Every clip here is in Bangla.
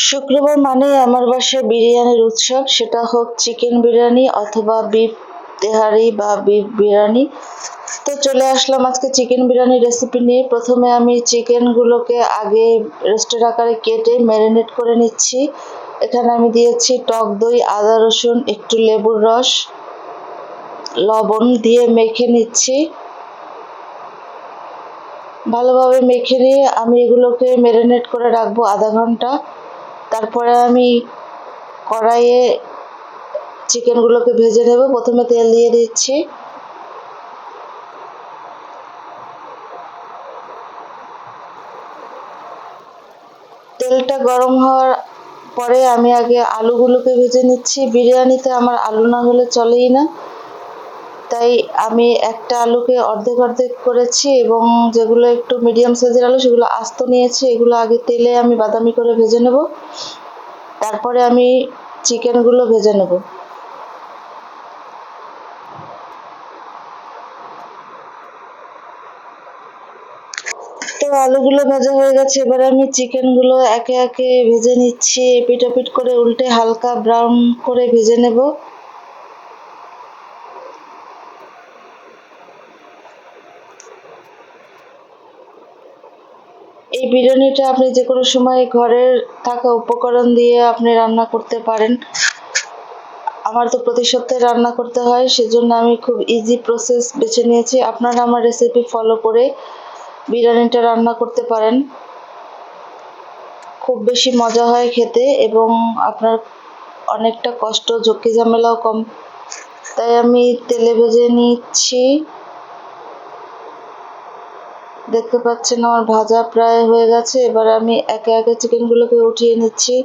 শুক্রবার মানে আমার বাসায় বিরিয়ানির উৎসব, সেটা হোক চিকেন বিরিয়ানি অথবা বিফ তেহারি বা বিফ বিরিয়ানি। তো চলে আসলাম আজকে চিকেন বিরিয়ানি রেসিপি নিয়ে। প্রথমে আমি চিকেনগুলোকে আগে রোস্টের আকারে কেটে ম্যারিনেট করে নিচ্ছি। এখানে আমি দিয়েছি টক দই, আদা রসুন, একটু লেবুর রস, লবণ দিয়ে মেখে নিচ্ছি। ভালোভাবে মেখে নিয়ে আমি এগুলোকে ম্যারিনেট করে রাখবো আধা ঘন্টা। তারপরে আমি কড়াইয়ে চিকেনগুলোকে ভেজে নেব। প্রথমে তেল দিয়ে দিচ্ছি। তেলটা গরম হওয়ার পরে আমি আগে আলুগুলোকে ভেজে নিচ্ছি। বিরিয়ানিতে আমার আলু না হলে চলেই না, তাই আমি একটা আলুকে অর্ধেক অর্ধেক করেছি এবং যেগুলো একটু মিডিয়াম সাইজের আলু সেগুলো আস্ত নিয়েছি। এগুলো আগে তেলে আমি বাদামি করে ভেজে নেব, তারপরে আমি চিকেনগুলো ভেজে নেব। তো আলুগুলো ভাজা হয়ে গেছে, এবারে আমি চিকেনগুলো একে একে ভেজে নিচ্ছি। এপিট ওপিট করে উল্টে হালকা ব্রাউন করে ভেজে নেব। এই বিরিয়ানিটা আপনি যে কোনো সময় ঘরের থাকা উপকরণ দিয়ে আপনি রান্না করতে পারেন। আমার তো প্রতি সপ্তাহে রান্না করতে হয়, সেজন্য আমি খুব ইজি প্রসেস বেছে নিয়েছি। আপনারা আমার রেসিপি ফলো করে বিরিয়ানিটা রান্না করতে পারেন। খুব বেশি মজা হয় খেতে এবং আপনার অনেকটা কষ্ট ঝক্কি ঝামেলাও কম। তাই আমি তেলে ভেজে নিচ্ছি। দেখতে পাচ্ছেন আমার ভাজা প্রায় হয়ে গেছে। এবার আমি একে একে চিকেনগুলোকে উঠিয়ে নিচ্ছি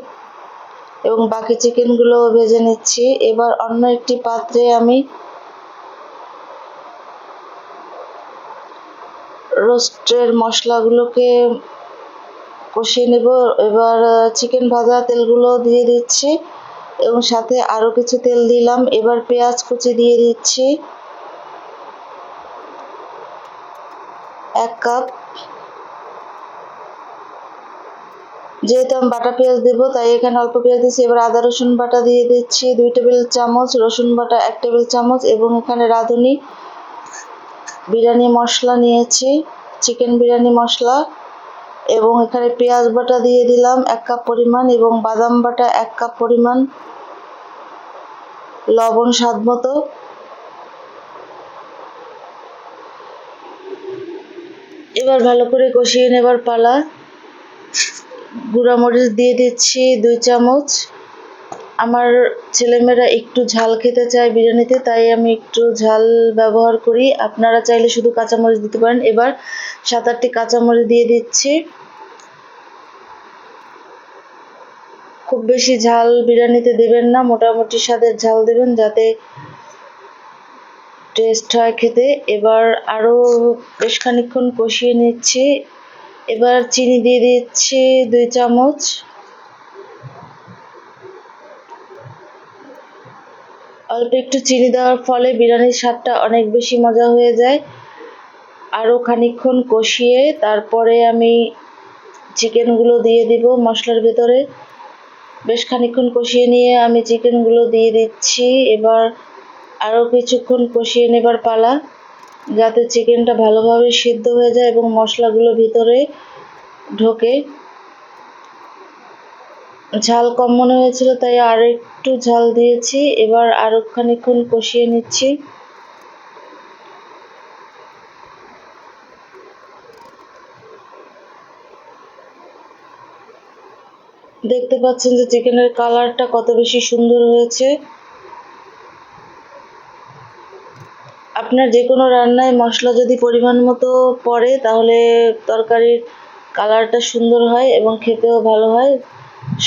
এবং বাকি চিকেনগুলোও ভেজে নিচ্ছি। এবার অন্য একটি পাত্রে আমি রোস্টের মশলাগুলোকে কষিয়ে নেব। এবার চিকেন ভাজা তেলগুলো দিয়ে দিচ্ছি এবং সাথে আরও কিছু তেল দিলাম। এবার পেঁয়াজ কুচি দিয়ে দিচ্ছি 1 কাপ। যেহেতু আমি বাটা পেঁয়াজ দেবো তাই এখানে অল্প পেঁয়াজ দিচ্ছি। এবার আদা রসুন বাটা দিয়ে দিচ্ছি 2 টেবিল চামচ, রসুন বাটা 1 টেবিল চামচ এবং এখানে রাঁধুনি বিরিয়ানি মশলা নিয়েছি, চিকেন বিরিয়ানি মশলা, এবং এখানে পেঁয়াজ বাটা দিয়ে দিলাম 1 কাপ পরিমাণ এবং বাদাম বাটা 1 কাপ পরিমাণ, লবণ স্বাদ মতো। এবার ভালো করে কষিয়ে নেবার পালা। গুঁড়া মরিচ দিয়ে দিচ্ছি 2 চামচ। আমার ছেলেমেয়েরা একটু ঝাল খেতে চায় বিরিয়ানিতে, তাই আমি একটু ঝাল ব্যবহার করি। আপনারা চাইলে শুধু কাঁচামরিচ দিতে পারেন। এবার 7-8টি কাঁচামরিচ দিয়ে দিচ্ছি। খুব বেশি ঝাল বিরিয়ানিতে দেবেন না, মোটামুটি স্বাদের ঝাল দেবেন যাতে টেস্ট হয় খেতে। এবার আরও বেশ খানিকক্ষণ কষিয়ে নিচ্ছি। এবার চিনি দিয়ে দিচ্ছি 2 চামচ। অল্প একটু চিনি দেওয়ার ফলে বিরিয়ানির স্বাদটা অনেক বেশি মজা হয়ে যায়। আরও খানিকক্ষণ কষিয়ে তারপরে আমি চিকেনগুলো দিয়ে দিব মশলার ভেতরে। বেশ খানিকক্ষণ কষিয়ে নিয়ে আমি চিকেনগুলো দিয়ে দিচ্ছি। এবার আরও কিছুক্ষণ কষিয়ে নেবার পালা, যাতে চিকেনটা ভালোভাবে সিদ্ধ হয়ে যায় এবং মশলাগুলো ভিতরে ঢোকে। ঝাল কম মনে হয়েছিল তাই আর একটু ঝাল দিয়েছি। এবার আরও খানিকক্ষণ কষিয়ে নিচ্ছি। দেখতে পাচ্ছেন যে চিকেনের কালারটা কত বেশি সুন্দর হয়েছে। আপনার যে কোনো রান্নায় মশলা যদি পরিমাণ মতো পড়ে তাহলে তরকারির কালারটা সুন্দর হয় এবং খেতেও ভালো হয়।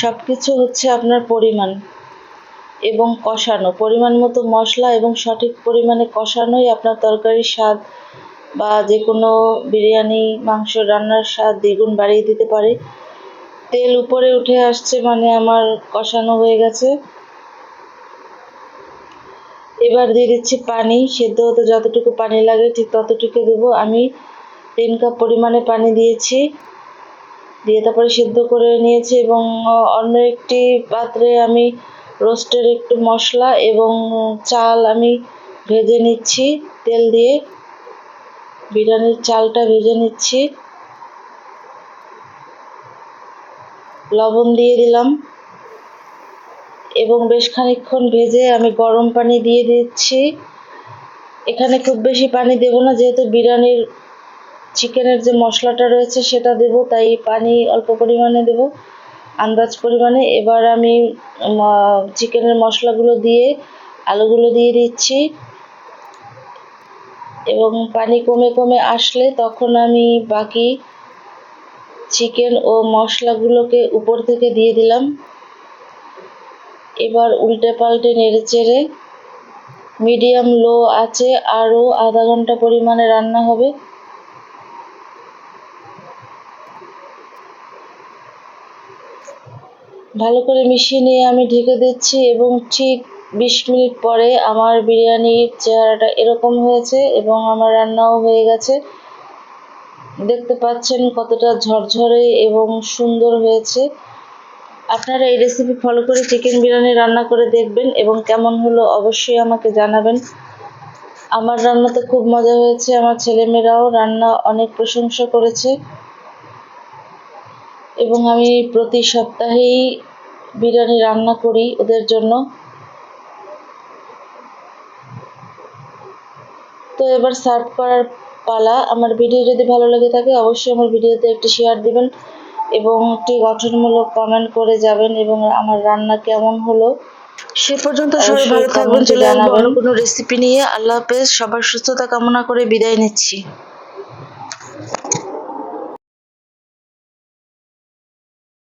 সব কিছু হচ্ছে আপনার পরিমাণ এবং কষানো, পরিমাণ মতো মশলা এবং সঠিক পরিমাণে কষানোই আপনার তরকারির স্বাদ বা যে কোনো বিরিয়ানি মাংস রান্নার স্বাদ দ্বিগুণ বাড়িয়ে দিতে পারে। তেল উপরে উঠে আসছে মানে আমার কষানো হয়ে গেছে। এবার দিয়ে দিচ্ছি পানি। সেদ্ধ হতে যতটুকু পানি লাগে ঠিক ততটুকু দেবো। আমি 3 কাপ পরিমাণে পানি দিয়েছি। দিয়ে তারপরে সিদ্ধ করে নিয়েছি এবং অন্য একটি পাত্রে আমি রোস্টের একটু মশলা এবং চাল আমি ভেজে নিচ্ছি তেল দিয়ে। বিরিয়ানির চালটা ভেজে নিচ্ছি, লবণ দিয়ে দিলাম এবং বেশ খানিকক্ষণ ভেজে আমি গরম পানি দিয়ে দিচ্ছি। এখানে খুব বেশি পানি দেব না, যেহেতু বিরিয়ানির চিকেনের যে মশলাটা রয়েছে সেটা দেব, তাই পানি অল্প পরিমাণে দেব, আন্দাজ পরিমাণে। এবার আমি চিকেনের মশলাগুলো দিয়ে আলুগুলো দিয়ে দিচ্ছি এবং পানি কমে কমে আসলে তখন আমি বাকি চিকেন ও মশলাগুলোকে উপর থেকে দিয়ে দিলাম। এবার উল্টে পাল্টে নেড়ে চেড়ে মিডিয়াম লো আছে আরও আধা ঘন্টা পরিমাণে রান্না হবে। ভালো করে মিশিয়ে নিয়ে আমি ঢেকে দিচ্ছি এবং ঠিক 20 মিনিট পরে আমার বিরিয়ানির চেহারাটা এরকম হয়েছে এবং আমার রান্নাও হয়ে গেছে। দেখতে পাচ্ছেন কতটা ঝরঝরে এবং সুন্দর হয়েছে। আপনারা এই রেসিপি ফলো করে চিকেন বিরিয়ানি রান্না করে দেখবেন এবং কেমন হলো অবশ্যই আমাকে জানাবেন। আমার রান্নাতে খুব মজা হয়েছে, আমার ছেলেমেয়েরাও রান্না অনেক প্রশংসা করেছে এবং আমি প্রতি সপ্তাহেই বিরিয়ানি রান্না করি ওদের জন্য। তো এবার সার্ভ করার পালা। আমার ভিডিও যদি ভালো লেগে থাকে অবশ্যই আমার ভিডিওতে একটি শেয়ার দিবেন এবং একটি গঠনমূলক কমেন্ট করে যাবেন এবং আমার রান্না কেমন হলো সে পর্যন্ত সবাই ভালো থাকবেন। চলে আসবো অন্য কোনো রেসিপি নিয়ে। আল্লাহ হাফেজ। সবার সুস্থতা কামনা করে বিদায় নিচ্ছি।